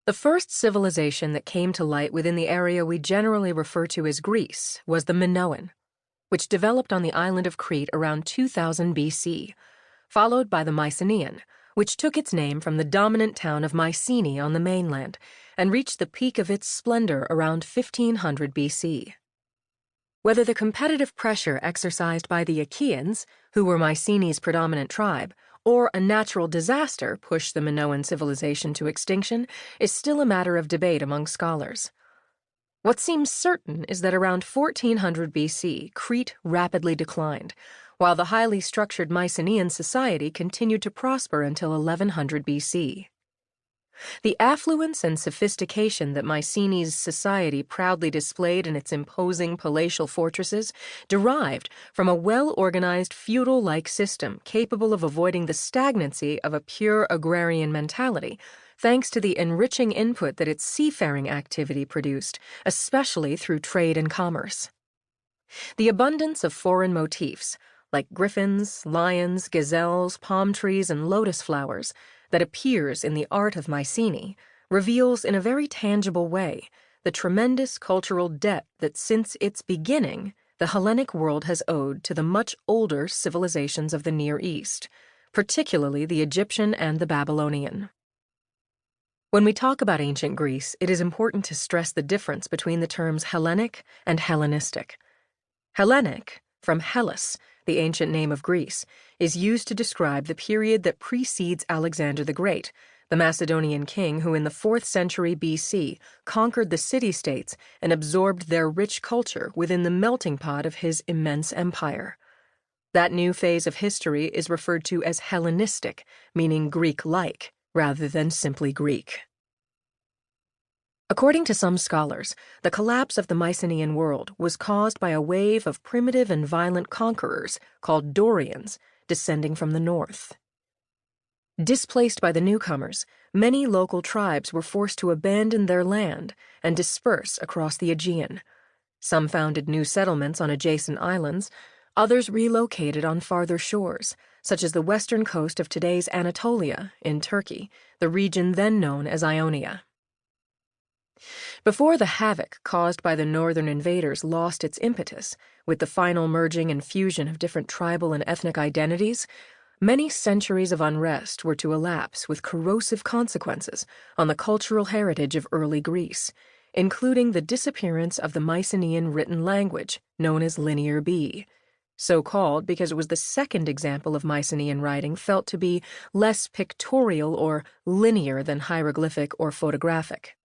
The first civilization that came to light within the area we generally refer to as Greece was the Minoan, which developed on the island of Crete around 2000 BC, followed by the Mycenaean, which took its name from the dominant town of Mycenae on the mainland and reached the peak of its splendor around 1500 BC. Whether the competitive pressure exercised by the Achaeans, who were Mycenae's predominant tribe, or a natural disaster pushed the Minoan civilization to extinction is still a matter of debate among scholars. What seems certain is that around 1400 BC, Crete rapidly declined, while the highly structured Mycenaean society continued to prosper until 1100 BC. The affluence and sophistication that Mycenae's society proudly displayed in its imposing palatial fortresses derived from a well-organized feudal-like system capable of avoiding the stagnancy of a pure agrarian mentality, thanks to the enriching input that its seafaring activity produced, especially through trade and commerce. The abundance of foreign motifs, like griffins, lions, gazelles, palm trees, and lotus flowers, that appears in the art of Mycenae reveals in a very tangible way the tremendous cultural debt that since its beginning the Hellenic world has owed to the much older civilizations of the Near East, particularly the Egyptian and the Babylonian. When we talk about ancient Greece, it is important to stress the difference between the terms Hellenic and Hellenistic. Hellenic, from Hellas, the ancient name of Greece, is used to describe the period that precedes Alexander the Great, the Macedonian king who in the 4th century BC conquered the city-states and absorbed their rich culture within the melting pot of his immense empire. That new phase of history is referred to as Hellenistic, meaning Greek-like, rather than simply Greek. According to some scholars, the collapse of the Mycenaean world was caused by a wave of primitive and violent conquerors called Dorians descending from the north. Displaced by the newcomers, many local tribes were forced to abandon their land and disperse across the Aegean. Some founded new settlements on adjacent islands, others relocated on farther shores, such as the western coast of today's Anatolia in Turkey, the region then known as Ionia. Before the havoc caused by the northern invaders lost its impetus, with the final merging and fusion of different tribal and ethnic identities, many centuries of unrest were to elapse with corrosive consequences on the cultural heritage of early Greece, including the disappearance of the Mycenaean written language, known as Linear B, so called because it was the second example of Mycenaean writing felt to be less pictorial or linear than hieroglyphic or photographic.